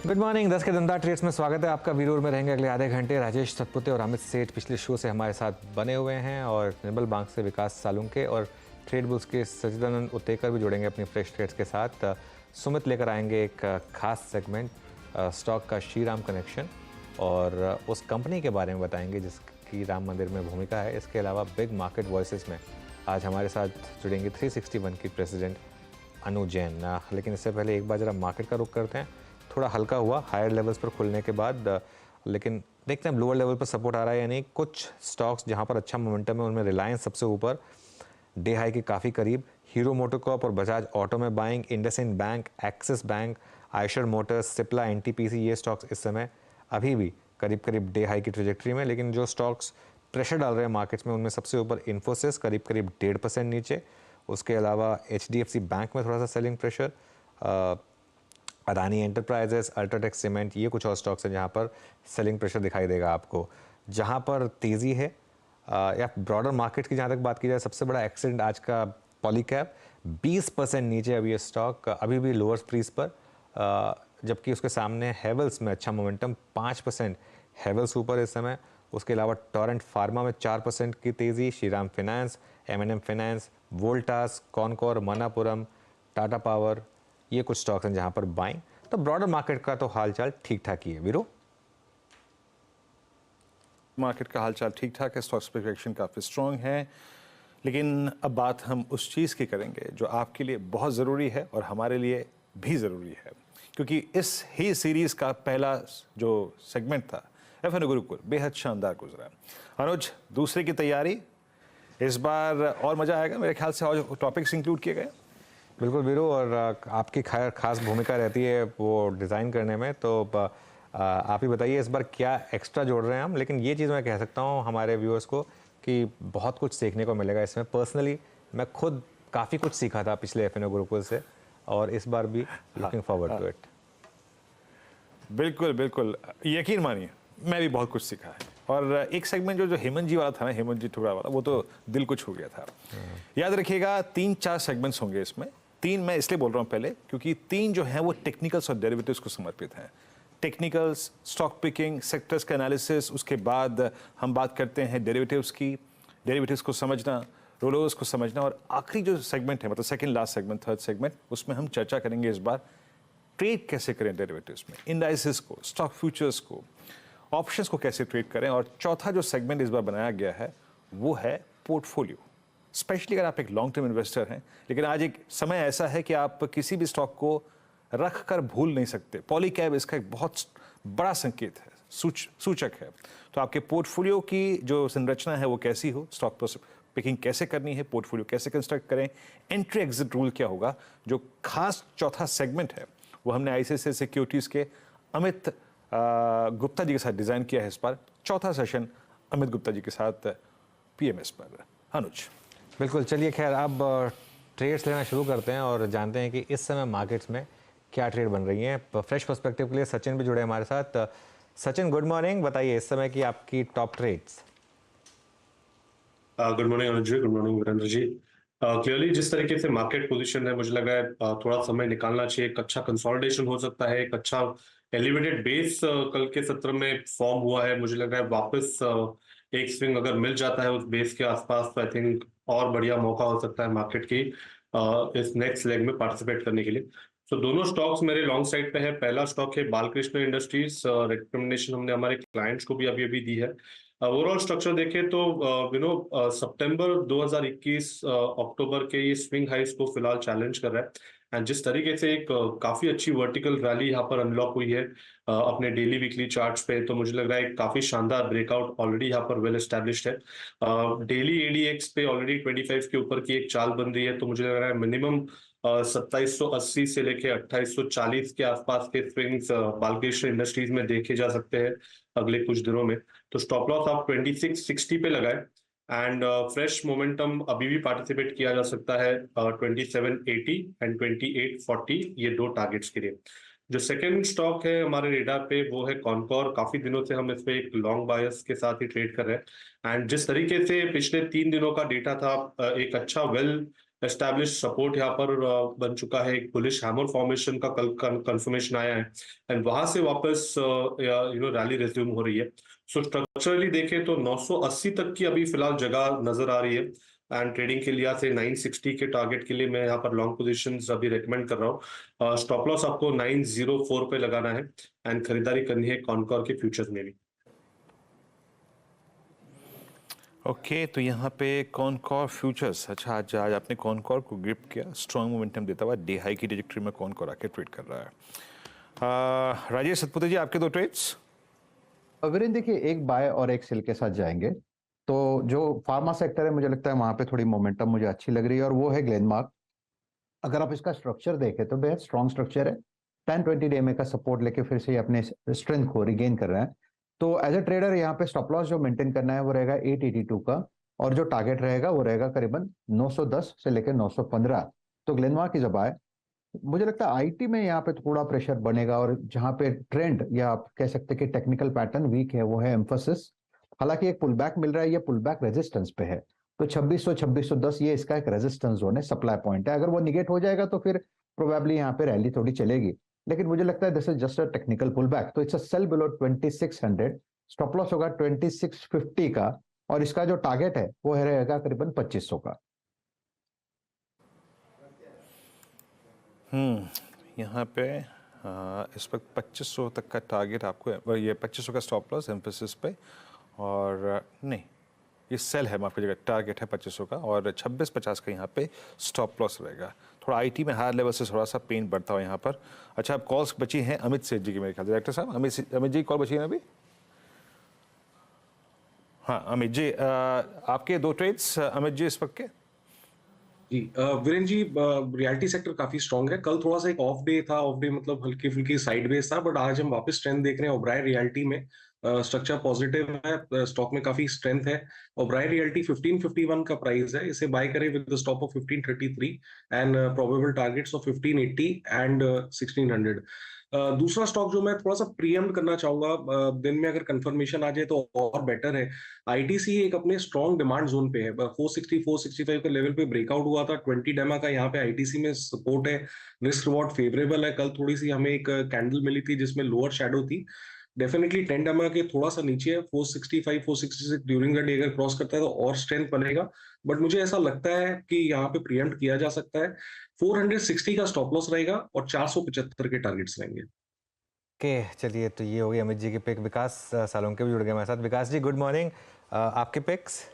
Good morning. 10 के धंधा trades में स्वागत है आपका। वीरूर में रहेंगे अगले आधे घंटे। राजेश सतपुते और अमित सेठ पिछले शो से हमारे साथ बने हुए हैं और निर्मल बैंक से विकास सालुंके और ट्रेड बुल्स के सचिदानंद उत्तेकर भी जुड़ेंगे अपनी फ्रेश ट्रेड्स के साथ। सुमित लेकर आएंगे एक खास सेगमेंट स्टॉक का श्रीराम कनेक्शन और उस कंपनी के बारे में बताएंगे जिसकी राम मंदिर में भूमिका है। इसके अलावा बिग मार्केट वॉइसेस में आज हमारे साथ जुड़ेंगे 361 की प्रेसिडेंट अनु जैन। लेकिन इससे पहले एक बार जरा मार्केट का रुख करते हैं। थोड़ा हल्का हुआ हायर लेवल्स पर खुलने के बाद, लेकिन देखते हैं लोअर लेवल पर सपोर्ट आ रहा है यानी कुछ स्टॉक्स जहां पर अच्छा मोमेंटम है उनमें रिलायंस सबसे ऊपर, डे हाई के काफ़ी करीब। हीरो मोटोकॉर्प और बजाज ऑटो में buying, IndusInd bank, axis bank, Eicher Motors, Cipla, NTPC, ये स्टॉक्स इस समय अभी भी करीब करीब डे हाई की ट्रेजेक्ट्री में। लेकिन जो स्टॉक्स प्रेशर डाल रहे हैं मार्केट्स में उनमें सबसे ऊपर इन्फोसिस करीब करीब 1.5% नीचे। उसके अलावा HDFC बैंक में थोड़ा सा selling pressure, Adani enterprises, UltraTech cement, ये कुछ और स्टॉक्स हैं जहां पर सेलिंग प्रेशर दिखाई देगा आपको। जहां पर तेज़ी है या ब्रॉडर मार्केट की जहां तक बात की जाए, सबसे बड़ा एक्सीडेंट आज का पॉलीकैब 20% नीचे अभी ये स्टॉक, अभी भी लोअर स्प्रीज पर, जबकि उसके सामने हेवल्स में अच्छा मोमेंटम 5% हेवल्स ऊपर इस समय। उसके अलावा टोरेंट फार्मा में 4% की तेज़ी, Shriram finance, M&M finance, Voltas, Concor, Manappuram, Tata power, ये कुछ स्टॉक्स हैं जहां पर बाइंग। तो ब्रॉडर मार्केट का तो हालचाल ठीक ठाक ही है। वीरो, मार्केट का हालचाल ठीक ठाक है, स्टॉक स्पेक्युलेशन काफ़ी स्ट्रॉन्ग है। लेकिन अब बात हम उस चीज़ की करेंगे जो आपके लिए बहुत ज़रूरी है और हमारे लिए भी ज़रूरी है, क्योंकि इस ही सीरीज़ का पहला जो सेगमेंट था एफ.एन.ओ. गुरुकुल बेहद शानदार गुजरा। अनुज, दूसरे की तैयारी इस बार और मज़ा आएगा मेरे ख्याल से, और टॉपिक्स इंक्लूड किए गए। बिल्कुल वीरो, और आपकी खास भूमिका रहती है वो डिज़ाइन करने में, तो आप ही बताइए इस बार क्या एक्स्ट्रा जोड़ रहे हैं हम। लेकिन ये चीज़ मैं कह सकता हूँ हमारे व्यूअर्स को कि बहुत कुछ सीखने को मिलेगा इसमें। पर्सनली मैं खुद काफ़ी कुछ सीखा था पिछले एफ.एन.ओ. गुरुकुल से और इस बार भी लुकिंग फॉरवर्ड टू इट। बिल्कुल बिल्कुल, यकीन मानिए मैं भी बहुत कुछ सीखा है। और एक सेगमेंट जो हेमंत जी वाला था ना, हेमंत जी ठुकरा वाला, वो तो दिल को छू गया था। याद रखिएगा 3-4 सेगमेंट्स होंगे इसमें। 3 मैं इसलिए बोल रहा हूँ पहले क्योंकि 3 जो हैं वो टेक्निकल्स और डेरिवेटिव्स को समर्पित हैं। टेक्निकल्स, स्टॉक पिकिंग, सेक्टर्स का एनालिसिस, उसके बाद हम बात करते हैं डेरिवेटिव्स की, डेरिवेटिव्स को समझना, रोलोवर्स को समझना, और आखिरी जो सेगमेंट है, मतलब second last segment, third segment, उसमें हम चर्चा करेंगे इस बार ट्रेड कैसे करें डेरिवेटिव्स में, इंडाइसेस को, स्टॉक फ्यूचर्स को, ऑप्शंस को कैसे ट्रेड करें। और चौथा जो सेगमेंट इस बार बनाया गया है वो है पोर्टफोलियो, स्पेशली अगर आप एक लॉन्ग टर्म इन्वेस्टर हैं। लेकिन आज एक समय ऐसा है कि आप किसी भी स्टॉक को रख कर भूल नहीं सकते। पॉलीकैब इसका एक बहुत बड़ा संकेत है, सूचक है। तो आपके पोर्टफोलियो की जो संरचना है वो कैसी हो, स्टॉक पिकिंग कैसे करनी है, पोर्टफोलियो कैसे कंस्ट्रक्ट करें, एंट्री एग्जिट रूल क्या होगा, जो खास चौथा सेगमेंट है वो हमने ICICI सिक्योरिटीज़ के अमित गुप्ता जी के साथ डिज़ाइन किया है। इस बार चौथा सेशन अमित गुप्ता जी के साथ PMS पर। अनुज, बिल्कुल, चलिए खैर अब ट्रेड्स लेना शुरू करते हैं और जानते हैं कि इस समय मार्केट्स में क्या ट्रेड बन रही हैं। फ्रेश पर्सपेक्टिव के लिए सचिन भी जुड़े हमारे साथ। सचिन, गुड मॉर्निंग, बताइए इस समय की आपकी टॉप ट्रेड्स। गुड मॉर्निंग अनुज जी, good morning Virendra ji. Clearly जिस तरीके से मार्केट पोजीशन है, मुझे लगा है थोड़ा समय निकालना चाहिए। एक अच्छा कंसोलिडेशन हो सकता है, एक अच्छा एलिवेटेड बेस कल के सत्र में फॉर्म हुआ है। मुझे लग रहा है वापस एक स्विंग अगर मिल जाता है उस बेस के आसपास तो आई थिंक और बढ़िया मौका हो सकता है मार्केट की इस नेक्स्ट लेग में पार्टिसिपेट करने के लिए। तो दोनों स्टॉक्स मेरे लॉन्ग साइड पे है। पहला स्टॉक है बालकृष्ण इंडस्ट्रीज, रिकमेंडेशन हमने हमारे क्लाइंट्स को भी अभी अभी दी है। ओवरऑल स्ट्रक्चर देखें तो सितंबर 2021 अक्टूबर के ये स्विंग हाइस को फिलहाल चैलेंज कर रहा है। एंड जिस तरीके से एक काफी अच्छी वर्टिकल रैली यहाँ पर अनलॉक हुई है अपने डेली वीकली चार्ट्स पे, तो मुझे लग रहा है काफी शानदार ब्रेकआउट ऑलरेडी यहाँ पर वेल एस्टैब्लिश्ड है। डेली ADX पे ऑलरेडी 25 के ऊपर की एक चाल बन रही है, तो मुझे लग रहा है मिनिमम 2780 से लेके 2840 के आसपास के स्विंग्स बालकृष्ण इंडस्ट्रीज में देखे जा सकते हैं अगले कुछ दिनों में। तो स्टॉप लॉस आप 2660 पे लगाए एंड फ्रेश मोमेंटम अभी भी पार्टिसिपेट किया जा सकता है 2780 एंड 2840, ये दो टारगेट्स के लिए। जो सेकंड स्टॉक है हमारे रेडार पे वो है कॉनकोर। काफी दिनों से हम इस पे एक लॉन्ग बायस के साथ ही ट्रेड कर रहे हैं एंड जिस तरीके से पिछले 3 दिनों का डेटा था, एक अच्छा वेल एस्टैब्लिश सपोर्ट यहाँ पर बन चुका है, एक बुलिश हैमर फॉर्मेशन का कल कंफर्मेशन आया है एंड वहां से वापस रैली रिज्यूम हो रही है। सो स्ट्रक्चरली देखें तो 980 तक की अभी फिलहाल जगह नजर आ रही है एंड ट्रेडिंग के लिहाज से 960 के टारगेट के लिए मैं यहाँ पर लॉन्ग पोजीशंस अभी रेकमेंड कर रहा हूँ। स्टॉप लॉस आपको 904 पे लगाना है एंड खरीदारी करनी है कॉनकॉर के फ्यूचर्स में भी। ओके तो यहाँ पे कॉनकॉर फ्यूचर्स, अच्छा आज आपने कॉनकॉर को ग्रिप किया, स्ट्रॉन्ग मोमेंटम देता हुआ डे हाई की ट्रेजेक्टरी में कॉनकॉर आके ट्रेड कर रहा है। राजेश सतपुते जी, आपके दो ट्रेड्स। वीरेंद्र देखिए, एक बाय और एक सेल के साथ जाएंगे। तो जो फार्मा सेक्टर है मुझे लगता है वहां पे थोड़ी मोमेंटम मुझे अच्छी लग रही है और वो है ग्लेनमार्क। अगर आप इसका स्ट्रक्चर देखें तो बेहद स्ट्रॉन्ग स्ट्रक्चर है। 10-20 डे का सपोर्ट लेके फिर से अपने स्ट्रेंथ को रिगेन कर रहे हैं। तो एज ए ट्रेडर यहाँ पे स्टॉप लॉस जो मेंटेन करना है वो रहेगा 882 का, और जो टारगेट रहेगा वो रहेगा करीबन 910 से लेकर 915। तो ग्लेनमार्क इज अ बाय। मुझे लगता है आईटी में यहाँ पे थोड़ा प्रेशर बनेगा, और जहां पे ट्रेंड या आप कह सकते हैं कि टेक्निकल पैटर्न वीक है वो है एम्फोसिस। हालांकि एक पुल बैक मिल रहा है, ये पुल बैक रेजिस्टेंस पे है। तो 2600-2610 ये इसका एक रेजिस्टेंस जोन है, सप्लाई पॉइंट है। अगर वो निगेट हो जाएगा तो फिर प्रोबेबली यहाँ पे रैली थोड़ी चलेगी, लेकिन मुझे लगता है this is just a technical pull back. तो it's a sell below 2600, stop loss होगा 2650 का, और इसका जो टारगेट है वो रहेगा करीबन 2500 का। यहाँ पे इस वक्त 2500 तक का टारगेट आपको, ये 2500 का स्टॉप लॉस एम्फेसिस पे, और नहीं ये सेल है, माफ कीजिएगा, टारगेट है 2500 का, और 2650 का यहाँ पे स्टॉप लॉस रहेगा। थोड़ा आईटी में हायर लेवल से थोड़ा सा पेन बढ़ता हुआ यहाँ पर। अच्छा, अब कॉल्स बची हैं अमित सेठ जी की, मेरे ख्याल, डायरेक्टर साहब अमित जी कॉल बची है अभी। हाँ अमित जी, आपके दो ट्रेड्स अमित जी इस वक्त के। जी वीरेंद्र जी, रियलिटी सेक्टर काफी स्ट्रांग है। कल थोड़ा सा एक ऑफ डे था, ऑफ डे मतलब हल्की फुल्की साइड बेस था, बट आज हम वापस स्ट्रेंथ देख रहे हैं। ओबराय रियलिटी में स्ट्रक्चर पॉजिटिव है, स्टॉक में काफी स्ट्रेंथ है। ओबराय रियलिटी 1551 का प्राइस है, इसे बाय करें with the stop of 1533 and probable targets of 1580 and 1600। दूसरा स्टॉक जो मैं थोड़ा सा प्रीएम्प्ट करना चाहूंगा, दिन में अगर कंफर्मेशन आ जाए तो और बेटर है। आईटीसी एक अपने स्ट्रॉन्ग डिमांड जोन पे है, 460 465 के लेवल पे ब्रेकआउट हुआ था। 20 डेमा का यहाँ पे आईटीसी में सपोर्ट है, रिस्क रिवॉर्ड फेवरेबल है। कल थोड़ी सी हमें एक कैंडल मिली थी जिसमें लोअर शैडो थी। डेफिनेटली 10 डेमा के थोड़ा सा नीचे है, 465 466 ड्यूरिंग द डे अगर क्रॉस करता है तो और स्ट्रेंथ बनेगा। बट मुझे ऐसा लगता है कि यहाँ पे प्रीएम्प्ट किया जा सकता है। 460 का स्टॉप लॉस रहेगा और 475 के टारगेट्स रहेंगे। ओके, चलिए, तो ये हो गई अमित जी की पिक। विकास सालुंके भी जुड़ गए हमारे साथ। विकास जी, गुड मॉर्निंग, आपके pics.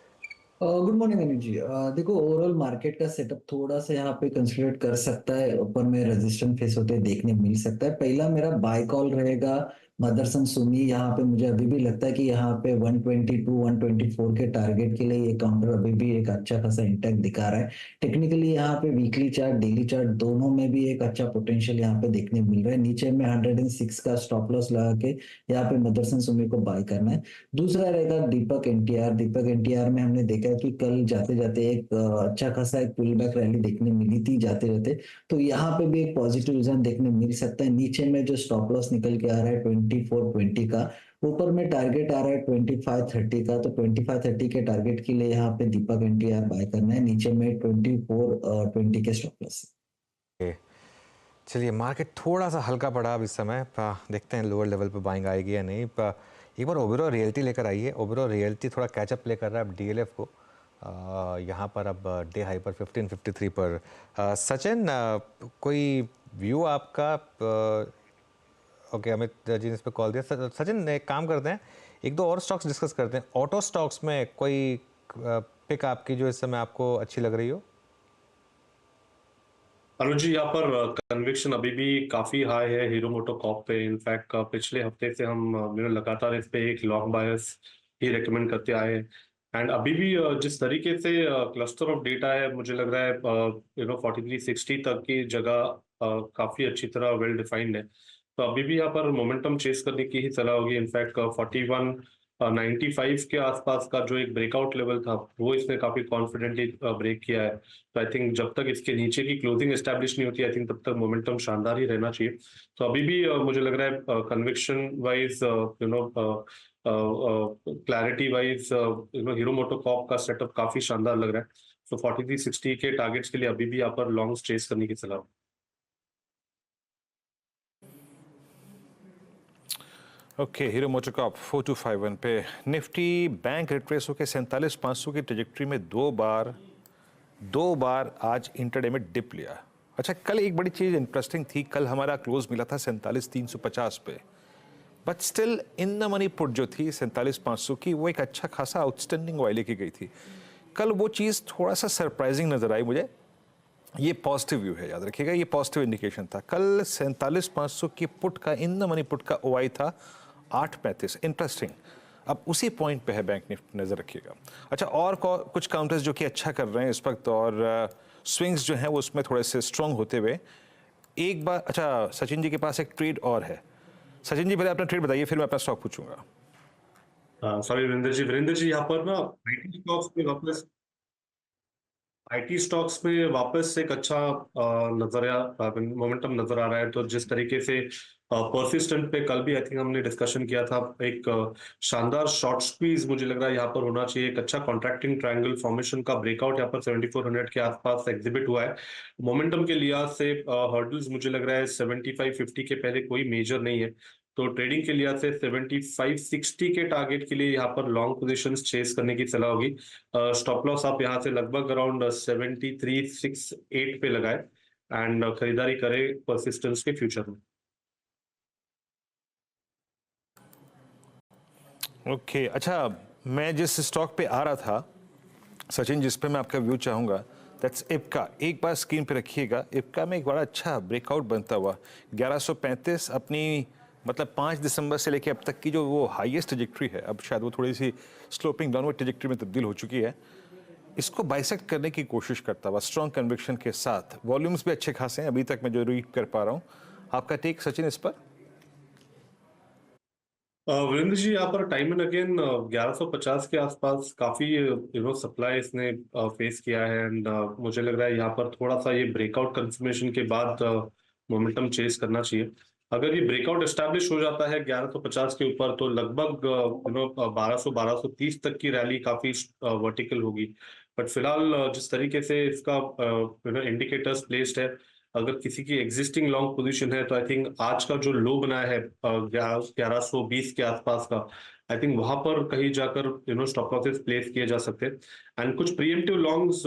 Good morning Anil ji. देखो, ओवरऑल मार्केट का सेटअप थोड़ा सा यहाँ पे कंसिडर कर सकता है, ऊपर में रेजिस्टेंस फेस होते देखने मिल सकता है। पहला मेरा बाय कॉल रहेगा मदरसन सुमी। यहाँ पे मुझे अभी भी लगता है कि यहाँ पे 122 124 के टारगेट के लिए ये काउंटर अभी भी एक अच्छा खासा इंटैक्ट दिखा रहा है। टेक्निकली यहाँ पे वीकली चार्ट, डेली चार्ट दोनों में भी एक अच्छा पोटेंशियल यहाँ पे देखने मिल रहा है। नीचे में 106 का स्टॉप लॉस लगा के यहाँ पे मदरसन सुमी को बाय करना है। दूसरा रहेगा दीपक एनटीआर। दीपक एनटीआर में हमने देखा कि कल जाते जाते एक अच्छा खासा एक पुल बैक रैली देखने मिली थी जाते जाते, तो यहाँ पे भी एक पॉजिटिव रिजल्ट देखने मिल सकता है। नीचे में जो स्टॉप लॉस निकल के आ रहा है 2420 का, ऊपर में टारगेट आ रहा है 2530 का। तो 2530 के टारगेट के लिए यहाँ पे दीपक एनटीआर बाय करना है। नीचे में 2420 के स्टॉप लॉस। चलिए, मार्केट थोड़ा सा हल्का पड़ा अब इस समय, देखते हैं लोअर लेवल पे बाइंग आएगी या नहीं। एक बार ओबेरॉय रियल्टी लेकर आई है। ओबेरॉय रियल्टी थोड़ा कैचअप प्ले कर रहा है अब डीएलएफ को, यहाँ पर अब डे हाई पर 1553 पर। सचिन, कोई व्यू आपका? ओके, अमित जी ने इस पर कॉल दिया। सचिन, एक काम करते हैं, एक दो और स्टॉक्स डिस्कस करते हैं। ऑटो स्टॉक्स में कोई पिक आपकी जो इस समय आपको अच्छी लग रही हो? अनुज जी, यहाँ पर कन्विक्शन अभी भी काफी हाई है हीरो मोटोकॉर्प पे। इनफैक्ट पिछले हफ्ते से हम लगातार इस पे एक लॉन्ग बायस ही रेकमेंड करते आए हैं। एंड अभी भी जिस तरीके से क्लस्टर ऑफ डेटा है, मुझे लग रहा है 4360 तक की जगह काफी अच्छी तरह वेल डिफाइंड है। तो अभी भी यहाँ पर मोमेंटम चेस करने की ही सलाह होगी। इनफैक्ट 4195 के आसपास का जो एक ब्रेकआउट लेवल था वो इसने काफी कॉन्फिडेंटली ब्रेक किया है। तो आई थिंक जब तक इसके नीचे की क्लोजिंग एस्टैब्लिश नहीं होती, आई थिंक तब तक मोमेंटम शानदार ही रहना चाहिए। तो अभी भी मुझे लग रहा है conviction wise, clarity wise, hero MotoCorp का सेटअप काफी शानदार लग रहा है। तो 4360 के टारगेट्स के लिए अभी भी यहाँ पर लॉन्ग चेस करने की सलाह। ओके, हीरो मोटोकॉर्प 4251 पे निफ्टी बैंक रिट्रेस होकर 47,500 की ट्रेजेक्ट्री में दो बार आज इंटरडे में डिप लिया। अच्छा, कल एक बड़ी चीज़ इंटरेस्टिंग थी, कल हमारा क्लोज मिला था 47,350 पे, but still in the money put जो थी 47,500 की, वो एक अच्छा खासा आउटस्टैंडिंग वाई लेके गई थी। कल वो चीज़ थोड़ा सा सरप्राइजिंग नजर आई मुझे। ये पॉजिटिव व्यू है, याद रखिएगा, ये पॉजिटिव इंडिकेशन था। कल 47,500 की पुट का इन द मनी पुट का ओआई था 8.35। इंटरेस्टिंग। अब उसी पॉइंट पे है बैंक निफ्टी, नजर रखिएगा। अच्छा, और कुछ काउंटर्स जो कि अच्छा कर रहे हैं इस वक्त, और स्विंग्स जो हैं वो उसमें थोड़े से स्ट्रॉन्ग होते हुए एक बार। अच्छा, सचिन जी के पास एक ट्रेड और है। सचिन जी, पहले अपना ट्रेड बताइए, फिर मैं अपना स्टॉक पूछूंगा। सॉरी वीरेंद्र जी, यहाँ पर ना आईटी स्टॉक्स में वापस एक अच्छा मोमेंटम नजर आ रहा है। तो जिस तरीके से परसिस्टेंट पे कल भी आई थिंक हमने डिस्कशन किया था, एक शानदार शॉर्ट स्क्वीज मुझे लग रहा है यहाँ पर होना चाहिए। एक अच्छा कॉन्ट्रैक्टिंग ट्रायंगल फॉर्मेशन का ब्रेकआउट यहाँ पर 7400 के आसपास एग्जिबिट हुआ है। मोमेंटम के लिहाज से हर्डल्स मुझे लग रहा है 7550 के पहले कोई मेजर नहीं है। तो ट्रेडिंग के लिहाज से 7560 के टारगेट के लिए यहाँ पर लॉन्ग पोजीशंस चेस करने की सलाह होगी। स्टॉप लॉस आप यहाँ से लगभग अराउंड 7368 पे लगाए एंड खरीदारी करें परसिस्टेंस के फ्यूचर में। ओके, अच्छा, मैं जिस स्टॉक पे आ रहा था सचिन, जिस पे मैं आपका व्यू चाहूँगा, दैट्स इप्का। एक बार स्क्रीन पे रखिएगा। इप्का में एक बड़ा अच्छा ब्रेकआउट बनता हुआ 1135 अपनी, मतलब 5 दिसंबर से लेके अब तक की जो वो हाईएस्ट ट्रेजेक्ट्री है, अब शायद वो थोड़ी सी स्लोपिंग डाउनवर्ड ट्रेजेक्ट्री में तब्दील हो चुकी है। इसको बाइसेक्ट करने की कोशिश करता हुआ स्ट्रॉन्ग कन्विक्शन के साथ, वॉल्यूम्स भी अच्छे खासे हैं अभी तक मैं जो रीड कर पा रहा हूँ। आपका टेक सचिन इस पर? वीरेंद्र जी, यहाँ पर टाइम एंड अगेन 1150 के आसपास काफी सप्लाई इसने फेस किया है एंड मुझे लग रहा है यहाँ पर थोड़ा सा ये ब्रेकआउट कंफर्मेशन के बाद मोमेंटम चेस करना चाहिए। अगर ये ब्रेकआउट एस्टैब्लिश हो जाता है 1150 के ऊपर, तो लगभग 1200-1230 तक की रैली काफी वर्टिकल होगी। बट फिलहाल जिस तरीके से इसका इंडिकेटर्स प्लेस्ड है, अगर किसी की एग्जिस्टिंग लॉन्ग पोजीशन है, तो आई थिंक आज का जो लो बनाया है 1120 के आसपास का, आई थिंक वहां पर कहीं जाकर स्टॉप लॉसेस प्लेस किए जा सकते हैं एंड कुछ प्रीएम्प्टिव लॉन्ग्स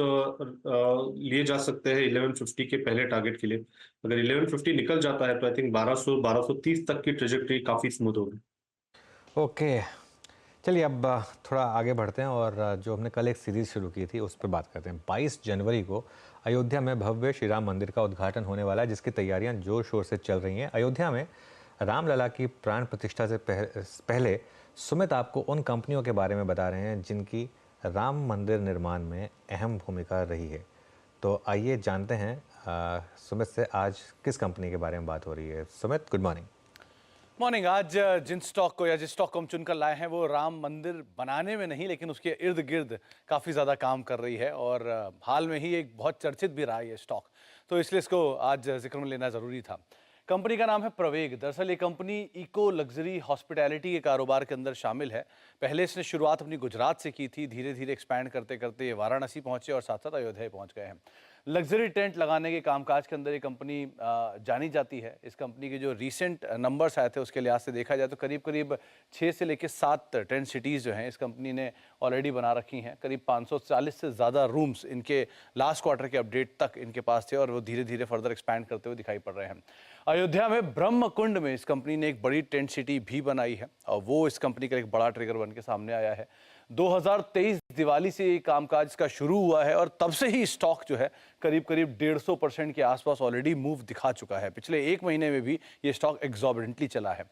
लिए जा सकते हैं 1150 के पहले टारगेट के लिए। अगर 1150 निकल जाता है तो आई थिंक 1200-1230 तक की ट्रेजेक्टरी काफी स्मूथ होगी। ओके, चलिए अब थोड़ा आगे बढ़ते हैं और जो हमने कल एक सीरीज़ शुरू की थी उस पर बात करते हैं। 22 जनवरी को अयोध्या में भव्य श्री राम मंदिर का उद्घाटन होने वाला है, जिसकी तैयारियां जोर शोर से चल रही हैं। अयोध्या में रामलला की प्राण प्रतिष्ठा से पहले सुमित आपको उन कंपनियों के बारे में बता रहे हैं जिनकी राम मंदिर निर्माण में अहम भूमिका रही है। तो आइए जानते हैं सुमित से आज किस कंपनी के बारे में बात हो रही है। Sumit, good morning. मॉर्निंग। आज जिन स्टॉक को या जिस स्टॉक को हम चुनकर लाए हैं वो राम मंदिर बनाने में नहीं, लेकिन उसके इर्द गिर्द काफ़ी ज़्यादा काम कर रही है और हाल में ही एक बहुत चर्चित भी रहा है ये स्टॉक, तो इसलिए इसको आज जिक्र में लेना ज़रूरी था। कंपनी का नाम है प्रवेग। दरअसल ये कंपनी इको लग्जरी हॉस्पिटैलिटी के कारोबार के अंदर शामिल है। पहले इसने शुरुआत अपनी गुजरात से की थी, धीरे धीरे एक्सपैंड करते करते ये वाराणसी पहुंचे और साथ साथ अयोध्या पहुंच गए हैं। लग्जरी टेंट लगाने के कामकाज के अंदर ये कंपनी जानी जाती है। इस कंपनी के जो रीसेंट नंबर्स आए थे उसके लिहाज से देखा जाए तो करीब करीब 6 से लेकर 7 टेंट सिटीज़ जो हैं इस कंपनी ने ऑलरेडी बना रखी हैं। करीब 540 से ज़्यादा रूम्स इनके लास्ट क्वार्टर के अपडेट तक इनके पास थे और वो धीरे धीरे फर्दर एक्सपैंड करते हुए दिखाई पड़ रहे हैं। अयोध्या में ब्रह्म कुंड में इस कंपनी ने एक बड़ी टेंट सिटी भी बनाई है और वो इस कंपनी का एक बड़ा ट्रिगर बन के सामने आया है। 2023 दिवाली से ये कामकाज इसका शुरू हुआ है और तब से ही स्टॉक जो है करीब करीब 150% के आसपास ऑलरेडी मूव दिखा चुका है। पिछले एक महीने में भी ये स्टॉक एग्जॉर्बिडेंटली चला है।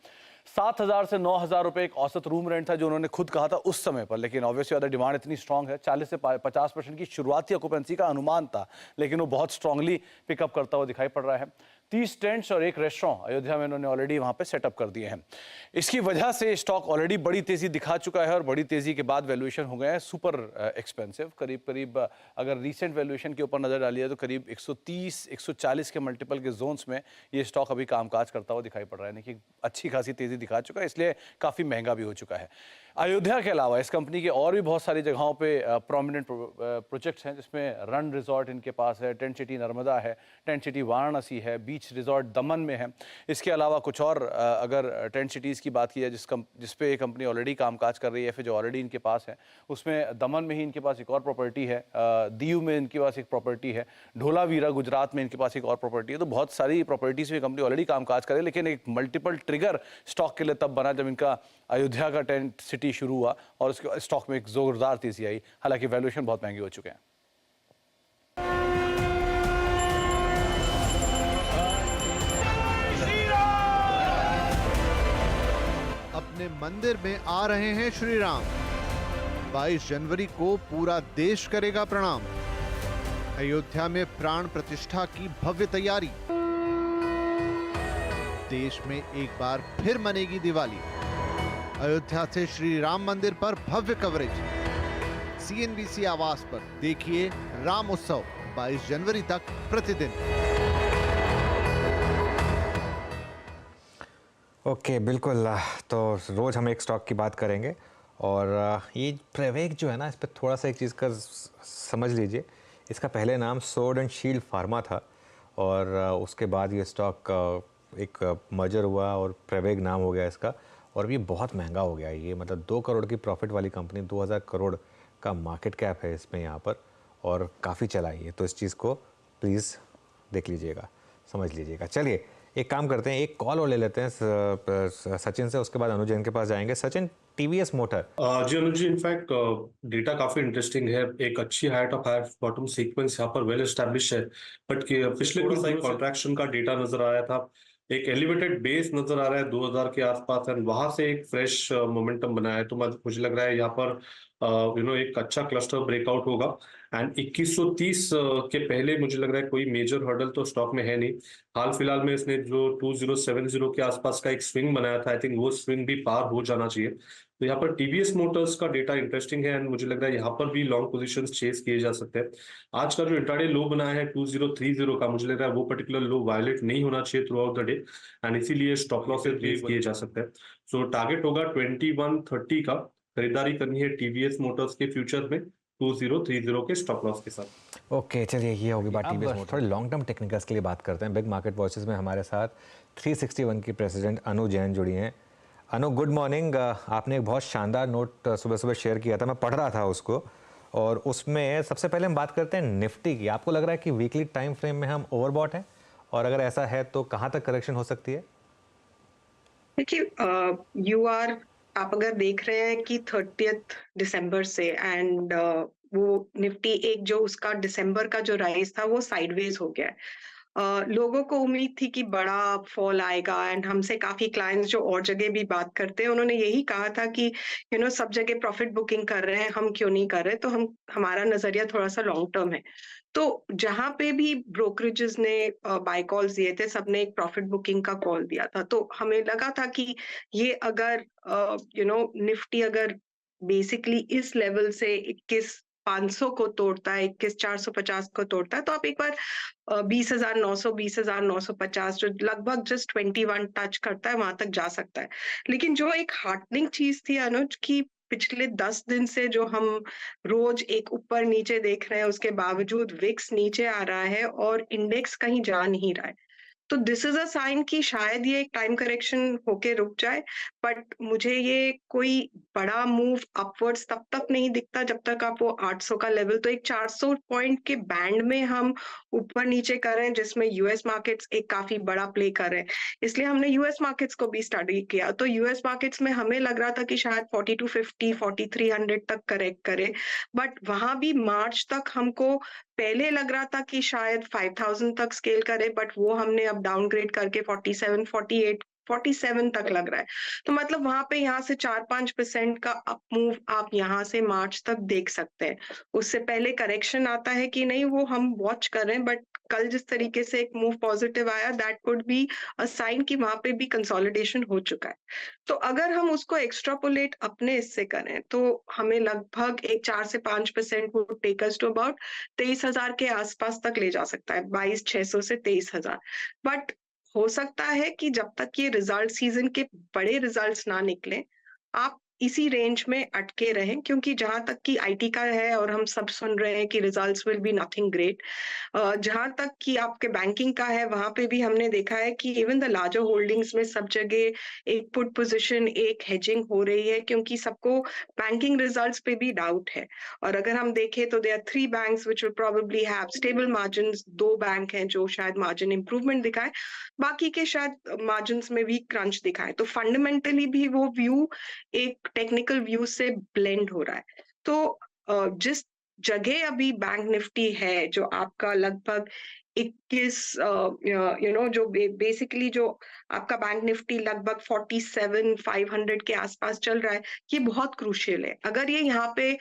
7,000 से 9,000 रुपए एक औसत रूम रेंट था जो उन्होंने खुद कहा था उस समय पर, लेकिन ऑब्वियसली अदर डिमांड इतनी स्ट्रांग है। 40 से 50% की शुरुआती ऑक्यूपेंसी का अनुमान था, लेकिन वो बहुत स्ट्रांगली पिकअप करता हुआ दिखाई पड़ रहा है। 30 टेंट्स और एक रेस्टोरेंट अयोध्या में इन्होंने ऑलरेडी वहां पे सेटअप कर दिए हैं। इसकी वजह से स्टॉक ऑलरेडी बड़ी तेजी दिखा चुका है और बड़ी तेजी के बाद वैल्यूएशन हो गए हैं सुपर एक्सपेंसिव। करीब अगर रीसेंट वैल्यूएशन के ऊपर नजर डालिए तो करीब 130-140 के मल्टीपल के जोन्स में ये स्टॉक अभी कामकाज करता हुआ दिखाई पड़ रहा है, यानी कि अच्छी खासी तेजी दिखा चुका है, इसलिए काफी महंगा भी हो चुका है। अयोध्या के अलावा इस कंपनी के और भी बहुत सारी जगहों पे प्रोमिनेंट प्रोजेक्ट्स हैं, जिसमें रन रिजॉर्ट इनके पास है, टेंट सिटी नर्मदा है, टेंट सिटी वाराणसी है, बीच रिजॉर्ट दमन में है। इसके अलावा कुछ और अगर टेंट सिटीज़ की बात की जाए जिस पे ये कंपनी ऑलरेडी कामकाज कर रही है, फिर जो ऑलरेडी इनके पास है, उसमें दमन में ही इनके पास एक और प्रॉपर्टी है, दीव में इनके पास एक प्रॉपर्टी है, ढोलावीरा गुजरात में इनके पास एक और प्रॉपर्टी है। तो बहुत सारी प्रॉपर्टीज में कंपनी ऑलरेडी कामकाज करे, लेकिन एक मल्टीपल ट्रिगर स्टॉक के लिए तब बना जब इनका अयोध्या का टेंट सिटी शुरू हुआ और उसके स्टॉक में एक जोरदार तेजी आई। हालांकि वैल्यूएशन बहुत महंगे हो चुके हैं। अपने मंदिर में आ रहे हैं श्री राम। 22 जनवरी को पूरा देश करेगा प्रणाम। अयोध्या में प्राण प्रतिष्ठा की भव्य तैयारी। देश में एक बार फिर मनेगी दिवाली। अयोध्या से श्री राम मंदिर पर भव्य कवरेज। CNBC आवास पर देखिए राम उत्सव 22 जनवरी तक प्रतिदिन। ओके बिल्कुल। तो रोज़ हम एक स्टॉक की बात करेंगे और ये प्रवेग जो है ना, इस पर थोड़ा सा एक चीज़ का समझ लीजिए। इसका पहले नाम स्वॉर्ड एंड शील्ड फार्मा था और उसके बाद ये स्टॉक एक मर्जर हुआ और प्रवेग नाम हो गया इसका, और ये बहुत महंगा हो गया। ये मतलब 2 करोड़ की प्रॉफिट वाली कंपनी, 2000 करोड़ का मार्केट कैप है इसमें यहाँ पर, और काफ़ी चला है। तो इस चीज़ को प्लीज़ देख लीजिएगा, समझ लीजिएगा। चलिए एक काम करते हैं, एक कॉल और ले लेते हैं सचिन से, उसके बाद अनुज जैन के पास जाएंगे। Sachin, TVS motor. जी अनुज जी, इनफैक्ट डेटा काफी इंटरेस्टिंग है। एक अच्छी height of higher bottom sequence यहाँ पर वेल एस्टैब्लिश है, बट पिछले कुछ साल कॉन्ट्रैक्शन का डेटा नजर आया था। एक एलिवेटेड बेस नजर आ रहा है 2000 के आसपास, एंड वहां से एक फ्रेश मोमेंटम बना है। तो मुझे लग रहा है यहाँ पर एक अच्छा क्लस्टर ब्रेकआउट होगा। एंड 2130 के पहले मुझे लग रहा है कोई मेजर हर्डल तो स्टॉक में है नहीं। हाल फिलहाल में इसने जो 2070 के आसपास का एक स्विंग बनाया था, आई थिंक वो स्विंग भी पार हो जाना चाहिए। तो यहाँ पर टीवीएस मोटर्स का डेटा इंटरेस्टिंग है एंड मुझे लग रहा है यहाँ पर भी लॉन्ग पोजीशंस चेस किए जा सकते हैं। आज का जो इंट्राडे लो बनाया है 2030 का, मुझे लग रहा है वो पर्टिकुलर लो वायलेट नहीं होना चाहिए through out the day, and इसीलिए स्टॉप लॉसेस प्लेस किए जा सकते हैं। सो टारगेट होगा 2130 का। खरीदारी करनी है टीवीएस मोटर्स के फ्यूचर में 2030 के स्टॉप लॉस के साथ। ओके चलिए, ये होगी बात टीवीएस मोटर। थोड़ी लॉन्ग टर्म टेक्निकल्स के लिए बात करते हैं। बिग मार्केट वॉचेस में हमारे साथ 361 की प्रेसिडेंट अनु जैन जुड़ी हैं। अनु, गुड मॉर्निंग। आपने एक बहुत शानदार नोट सुबह सुबह शेयर किया था, मैं पढ़ रहा था उसको, और उसमें सबसे पहले हम बात करते हैं निफ्टी की। आपको लग रहा है कि वीकली टाइम फ्रेम में हम ओवरबॉट हैं, और अगर ऐसा है तो कहाँ तक करेक्शन हो सकती है? देखिए, आप अगर देख रहे हैं कि 30 दिसंबर से एंड वो निफ्टी एक जो उसका दिसंबर का जो राइज था वो साइडवेज हो गया है। लोगों को उम्मीद थी कि बड़ा फॉल आएगा, एंड हमसे काफी क्लाइंट्स जो और जगह भी बात करते हैं उन्होंने यही कहा था कि सब जगह प्रॉफिट बुकिंग कर रहे हैं, हम क्यों नहीं कर रहे। तो हमारा नजरिया थोड़ा सा लॉन्ग टर्म है। तो जहां पे भी ब्रोकरेजेस ने बाय कॉल्स दिए थे, सबने एक प्रॉफिट बुकिंग का कॉल दिया था। तो हमें लगा था कि ये अगर निफ्टी अगर बेसिकली इस लेवल से 21,500 को तोड़ता है, 21,450 को तोड़ता है, तो आप एक बार 20,900, 20,950 जो लगभग जस्ट 21 टच करता है, वहां तक जा सकता है। लेकिन जो एक हार्टनिंग चीज थी अनुज की, पिछले 10 दिन से जो हम रोज एक ऊपर नीचे देख रहे हैं, उसके बावजूद विक्स नीचे आ रहा है और इंडेक्स कहीं जा नहीं रहा है। तो दिस इज अ साइन कि शायद ये एक टाइम करेक्शन होके रुक जाए, बट मुझे ये कोई बड़ा मूव अपवर्ड्स तब तक नहीं दिखता जब तक आप वो 800 का लेवल, तो एक 400 पॉइंट के बैंड में हम ऊपर नीचे कर रहे हैं, जिसमें यूएस मार्केट्स एक काफी बड़ा प्ले कर रहे हैं। इसलिए हमने यूएस मार्केट्स को भी स्टडी किया, तो यूएस मार्केट्स में हमें लग रहा था कि शायद 4250, 4300 तक करेक्ट करे, बट वहां भी मार्च तक हमको पहले लग रहा था कि शायद 5000 तक स्केल करे, बट वो हमने अब डाउनग्रेड करके 47, 48 47 तक लग रहा है। तो मतलब वहां पे यहाँ से 4-5% का अप मूव आप यहाँ से मार्च तक देख सकते हैं। उससे पहले करेक्शन आता है कि नहीं वो हम वॉच कर रहे हैं, बट कल जिस तरीके से एक मूव पॉजिटिव आया that could be a sign कि वहां पे भी कंसोलिडेशन हो चुका है। तो अगर हम उसको एक्स्ट्रापोलेट अपने इससे करें तो हमें लगभग एक 4 से 5% वो टेक अस टू अबाउट 23,000 के आसपास तक ले जा सकता है, 22,600 से 23,000। बट हो सकता है कि जब तक ये रिजल्ट सीजन के बड़े रिजल्ट्स ना निकले आप इसी रेंज में अटके रहें, क्योंकि जहां तक कि आईटी का है और हम सब सुन रहे हैं कि results will be nothing great, जहां तक कि आपके बैंकिंग का है वहां पे भी हमने देखा है कि इवन द लार्जर होल्डिंग्स में सब जगह एक पुट पोजीशन एक हेजिंग हो रही है, क्योंकि सबको बैंकिंग रिजल्ट्स पे भी डाउट है। और अगर हम देखें तो there are 3 banks which will probably have stable margins, 2 bank हैं जो शायद मार्जिन इंप्रूवमेंट दिखाए, बाकी के शायद मार्जिन्स में भी क्रंच दिखाए। तो फंडामेंटली भी वो व्यू एक टेक्निकल व्यू से ब्लेंड हो रहा है। तो जिस जगह अभी बैंक निफ्टी है जो आपका लगभग 21 जो बेसिकली जो आपका बैंक निफ्टी लगभग 47,500 के आसपास चल रहा है, ये बहुत क्रूशियल है। अगर ये यहाँ पे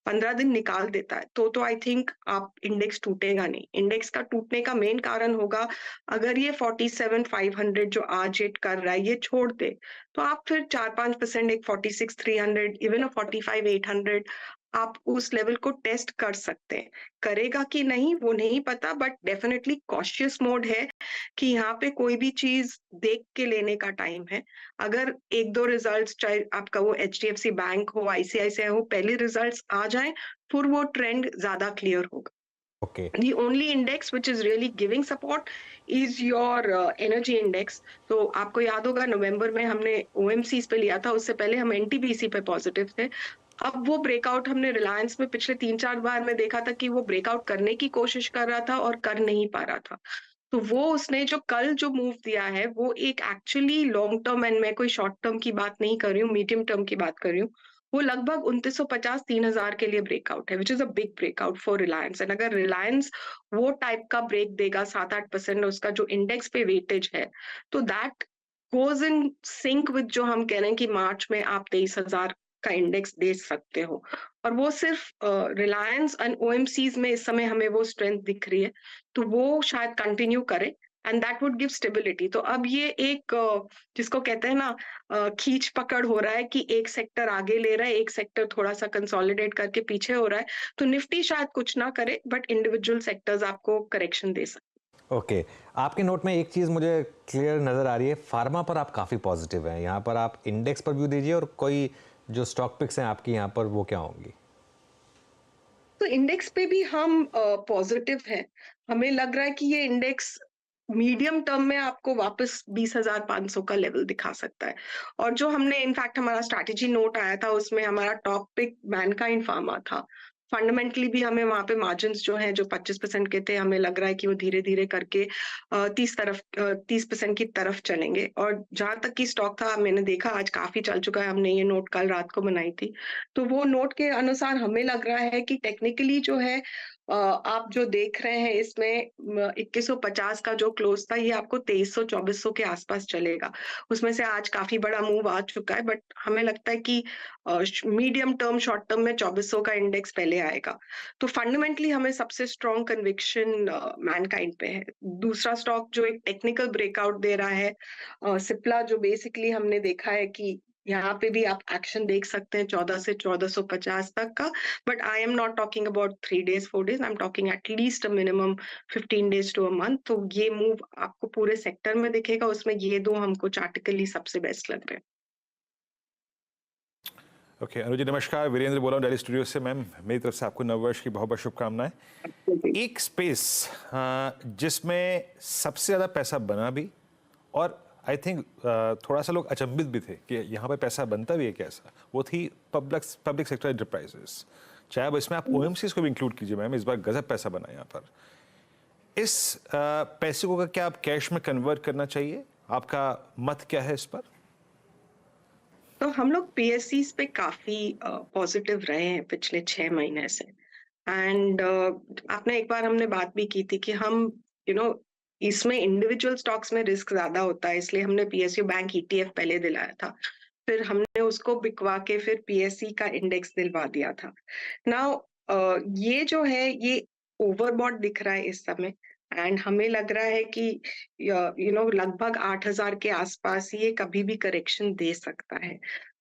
15 दिन निकाल देता है तो आई थिंक आप इंडेक्स टूटेगा नहीं। इंडेक्स का टूटने का मेन कारण होगा अगर ये 47,500 जो आज हिट कर रहा है ये छोड़ दे, तो आप फिर 4-5% एक 46,300 इवन 45,800 आप उस लेवल को टेस्ट कर सकते हैं। करेगा कि नहीं वो नहीं पता, बट डेफिनेटली कॉशियस मोड है कि यहाँ पे कोई भी चीज देख के लेने का टाइम है। अगर 1-2 रिजल्ट्स, चाहे आपका वो HDFC बैंक हो, ICICI हो, पहले रिजल्ट्स आ जाएं, फिर वो ट्रेंड ज्यादा क्लियर होगा। Okay The only index which is really giving support is your energy index. तो आपको याद होगा नवंबर में हमने OMCs पे लिया था, उससे पहले हम NTPC पे पॉजिटिव थे। अब वो ब्रेकआउट हमने रिलायंस में पिछले 3-4 बार में देखा था कि वो ब्रेकआउट करने की कोशिश कर रहा था और कर नहीं पा रहा था। तो वो उसने जो कल जो मूव दिया है वो एक एक्चुअली लॉन्ग टर्म, एंड मैं कोई शॉर्ट टर्म की बात नहीं कर रही हूँ, मीडियम टर्म की बात कर रही हूँ, वो लगभग 2950-3000 के लिए ब्रेकआउट है, which is a big breakout for Reliance. And अगर रिलायंस वो टाइप का ब्रेक देगा 7-8% उसका जो इंडेक्स पे वेटेज है, तो that goes in sync with जो हम कह रहे हैं कि मार्च में आप 23,000 का इंडेक्स दे सकते हो। और वो सिर्फ रिलायंस एंड OMCs में इस समय हमें वो स्ट्रेंथ दिख रही है, तो वो शायद कंटिन्यू करे and that would give stability. तो अब ये एक जिसको कहते हैं ना खींच पकड़ हो रहा है कि एक सेक्टर आगे ले रहा है, एक सेक्टर थोड़ा सा कंसोलिडेट करके पीछे हो रहा है, तो निफ्टी शायद कुछ ना करे बट इंडिविजुअल सेक्टर्स आपको करेक्शन दे सकते। ओके आपके नोट में एक चीज़ मुझे क्लियर नज़र आ रही है, फार्मा पर आप काफ़ी पॉजिटिव हैं। यहाँ पर आप इंडेक्स पर व्यू दीजिए और कोई जो स्टॉक पिक्स हैं आपकी यहाँ पर वो क्या होंगी? तो इंडेक्स पे भी हम पॉजिटिव है। हमें लग रहा है कि ये इंडेक्स मीडियम टर्म में आपको वापस 20,500 का लेवल दिखा सकता है। और जो हमने इनफैक्ट हमारा स्ट्रैटेजी नोट आया था उसमें हमारा टॉप पिक मैनकाइंड फार्मा था। फंडामेंटली भी हमें वहां पे मार्जिन्स जो हैं जो 25% के थे, हमें लग रहा है कि वो धीरे धीरे करके 30% की तरफ चलेंगे। और जहां तक की स्टॉक था मैंने देखा आज काफी चल चुका है, हमने ये नोट कल रात को बनाई थी, तो वो नोट के अनुसार हमें लग रहा है कि टेक्निकली जो है आप जो देख रहे हैं इसमें 2150 का जो क्लोज था ये आपको 2300-2400 के आसपास चलेगा। उसमें से आज काफी बड़ा मूव आ चुका है, बट हमें लगता है कि मीडियम टर्म शॉर्ट टर्म में 2400 का इंडेक्स पहले आएगा। तो फंडामेंटली हमें सबसे स्ट्रॉन्ग कन्विक्शन मैनकाइंड पे है। दूसरा स्टॉक जो एक टेक्निकल ब्रेकआउट दे रहा है सिप्ला, जो बेसिकली हमने देखा है कि यहाँ पे भी आप एक्शन देख सकते हैं 14 से 1450 तक का, but I am not talking about 3 days 4 days, I am talking at least a minimum 15 days to a month। तो ये मूव आपको पूरे सेक्टर में दिखेगा, उसमें ये दो हमको चार्टिकली सबसे बेस्ट लग रहे हैं। ओके अनुजी नमस्कार, वीरेंद्र बोल रहा हूँ दिल्ली स्टूडियो से। मैम मेरी तरफ से आपको नववर्ष की बहुत बहुत शुभकामनाएं। एक स्पेस जिसमें सबसे ज़्यादा पैसा बना भी और आई थिंक थोड़ा सा लोग अचंभित भी थे कि यहाँ पर पैसा बनता भी है कैसा, वो थी पब्लिक सेक्टर एंटरप्राइजेस। चाहे अब इसमें आप OMCs को भी इंक्लूड कीजिए मैम, इस बार गजब पैसा बना यहाँ पर। इस पैसे को क्या आप कैश में कन्वर्ट करना चाहिए, आपका मत क्या है इस पर? तो हम लोग PSCs पे काफी पॉजिटिव रहे हैं पिछले 6 महीने से। एंड आपने एक बार हमने बात भी की थी कि हम इसमें इंडिविजुअल स्टॉक्स में रिस्क ज्यादा होता है, इसलिए हमने PSU बैंक ETF पहले दिलाया था, फिर हमने उसको बिकवा के फिर PSE का इंडेक्स दिलवा दिया था। नाउ ये जो है ये ओवरबॉट दिख रहा है इस समय, एंड हमें लग रहा है कि लगभग 8,000 के आसपास ये कभी भी करेक्शन दे सकता है।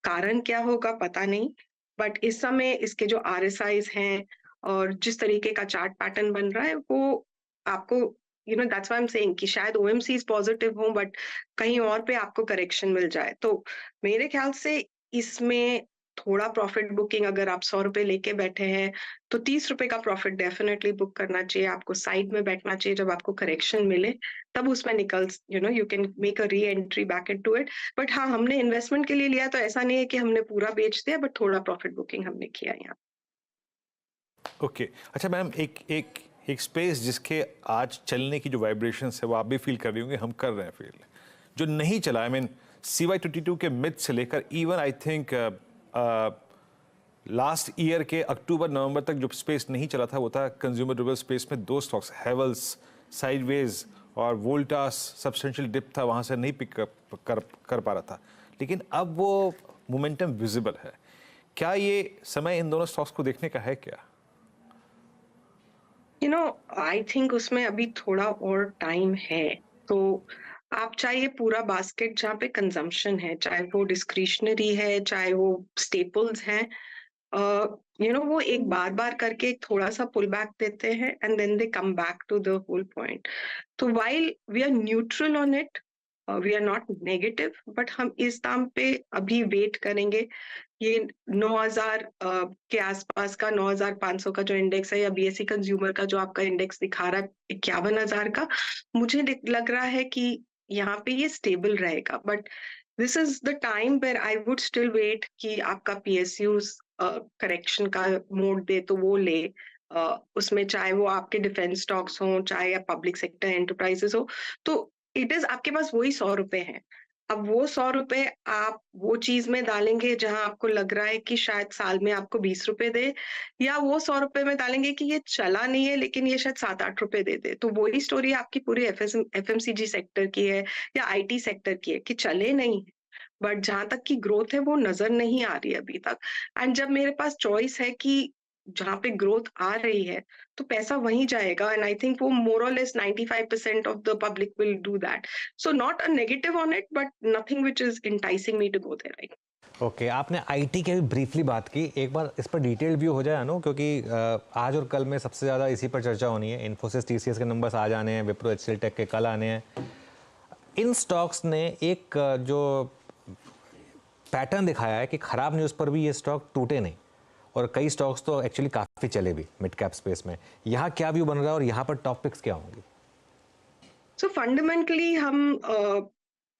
कारण क्या होगा पता नहीं, बट इस समय इसके जो RSIs हैं और जिस तरीके का चार्ट पैटर्न बन रहा है वो आपको that's why I am saying कि शायद OMCs पॉजिटिव हों बट कहीं और पे आपको करेक्शन मिल जाए। तो मेरे ख्याल से इसमें थोड़ा प्रॉफिट बुकिंग, अगर आप 100 रुपए लेके बैठे हैं तो 30 रुपए का प्रॉफिट डेफिनेटली बुक करना चाहिए। आपको साइड में बैठना चाहिए, जब आपको करेक्शन मिले तब उसमें निकल you can make a re entry back into it. But हाँ, हमने इन्वेस्टमेंट के लिए लिया तो ऐसा नहीं है कि हमने पूरा बेच दिया, बट थोड़ा प्रॉफिट बुकिंग हमने किया यहाँ। ओके अच्छा मैम, एक स्पेस जिसके आज चलने की जो वाइब्रेशंस है वो आप भी फील कर रही होंगे, हम कर रहे हैं फील, जो नहीं चला, आई मीन CY22 के मिड से लेकर even I think last year के अक्टूबर नवंबर तक जो स्पेस नहीं चला था वो था कंज्यूमर ड्यूरेबल स्पेस में 2 स्टॉक्स, हेवल्स साइडवेज और वोल्टास सब्सटेंशियल डिप था, वहाँ से नहीं पिक कर पा रहा था, लेकिन अब वो मोमेंटम विजिबल है। क्या ये समय इन दोनों स्टॉक्स को देखने का है क्या? आई थिंक उसमें अभी थोड़ा और टाइम है। तो आप चाहे पूरा बास्केट जहाँ पे कंजम्पशन है, चाहे वो डिस्क्रिशनरी है, चाहे वो स्टेपल्स हैं, वो एक बार करके थोड़ा सा पुल बैक देते हैं and then they come back to the whole point. तो while we are neutral on it, we are not negative, but हम इस दाम पे अभी वेट करेंगे। ये 9,000 के आसपास का 9,500 का जो इंडेक्स है या BSE कंज्यूमर का जो आपका इंडेक्स दिखा रहा है 51,000 का, मुझे लग रहा है कि यहाँ पे ये स्टेबल रहेगा। But this is the time where I would still wait कि आपका PSUs करेक्शन का मोड दे तो वो ले। उसमें चाहे वो आपके डिफेंस स्टॉक्स हो, चाहे या पब्लिक सेक्टर एंटरप्राइजेस हो, तो इट इज आपके पास वही 100 रुपए हैं। अब वो 100 रुपए आप वो चीज में डालेंगे जहां आपको लग रहा है कि शायद साल में आपको 20 रुपए दे, या वो 100 रुपए में डालेंगे कि ये चला नहीं है लेकिन ये शायद 7-8 रुपए दे। तो वही स्टोरी आपकी पूरी FMCG सेक्टर की है या IT सेक्टर की है कि चले नहीं, बट जहां तक की ग्रोथ है वो नजर नहीं आ रही अभी तक। एंड जब मेरे पास चॉइस है कि जहां पे ग्रोथ आ रही है तो पैसा वहीं जाएगा, एंड आई थिंक वो मोर और less 95% of the public will do that. So not a negative on it, but nothing which is enticing me to go there right. Okay आपने IT की भी ब्रीफली बात की, एक बार इस पर डिटेल्ड व्यू हो जाए अनु, क्योंकि आज और कल में सबसे ज़्यादा इसी पर चर्चा होनी है। इन्फोसिस TCS के नंबर्स आज आने हैं, विप्रो HCL टेक के कल आने हैं। इन स्टॉक्स ने एक जो पैटर्न दिखाया है कि खराब न्यूज़ पर भी ये स्टॉक टूटे नहीं, और कई स्टॉक्स तो एक्चुअली काफ़ी चले भी मिड कैप स्पेस में। यहाँ क्या व्यू बन रहा है और यहाँ पर टॉप पिक्स क्या होंगी? सो फंडामेंटली हम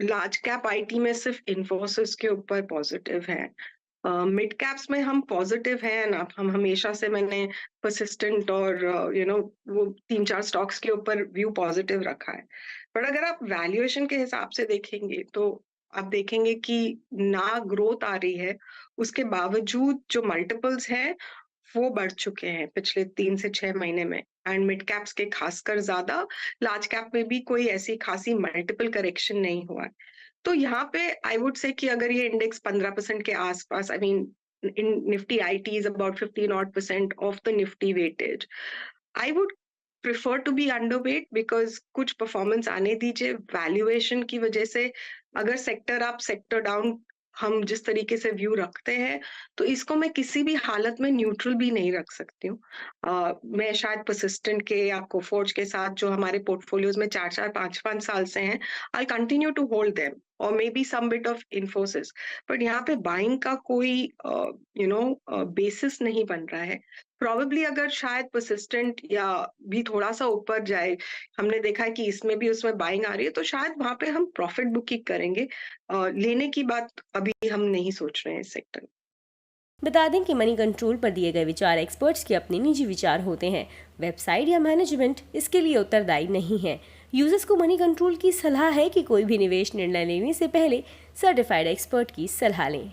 लार्ज कैप IT में सिर्फ इन्फोसिस के ऊपर पॉजिटिव हैं। मिड कैप्स में हम पॉजिटिव हैं ना, हम हमेशा से मैंने परसिस्टेंट और वो 3-4 स्टॉक्स के ऊपर व्यू पॉजिटिव रखा है। बट अगर आप वैल्यूएशन के हिसाब से देखेंगे तो आप देखेंगे कि ना ग्रोथ आ रही है, उसके बावजूद जो मल्टीपल्स हैं वो बढ़ चुके हैं पिछले 3 से 6 महीने में, एंड मिड कैप्स के खासकर ज्यादा, लार्ज कैप में भी कोई ऐसी खासी मल्टीपल करेक्शन नहीं हुआ है। तो यहाँ पे आई वुड से कि अगर ये इंडेक्स 15% के आसपास, I mean in Nifty IT is about 15% of the Nifty weightage, I would prefer to be underweight, because कुछ परफॉर्मेंस आने दीजिए। वैल्यूएशन की वजह से अगर सेक्टर अप सेक्टर डाउन हम जिस तरीके से व्यू रखते हैं, तो इसको मैं किसी भी हालत में न्यूट्रल भी नहीं रख सकती हूँ। मैं शायद परसिस्टेंट के या कोफोर्ज के साथ जो हमारे पोर्टफोलियोज में 4-4, 5-5 साल से हैं, I continue to hold them, और maybe some bit of Infosys, but यहाँ पे बाइंग का कोई बेसिस नहीं बन रहा है। प्रॉबेबली अगर शायद परसिस्टेंट या भी थोड़ा सा ऊपर जाए, हमने देखा है कि इसमें भी उसमें बाइंग आ रही है, तो शायद वहां पे हम प्रॉफिट बुकिंग करेंगे। लेने की बात अभी हम नहीं सोच रहे हैं इस सेक्टर में। बता दें कि मनी कंट्रोल पर दिए गए विचार एक्सपर्ट्स के अपने निजी विचार होते हैं। वेबसाइट या मैनेजमेंट इसके लिए उत्तरदायी नहीं है। यूजर्स को मनी कंट्रोल की सलाह है कि कोई भी निवेश निर्णय लेने से पहले सर्टिफाइड एक्सपर्ट की सलाह लें।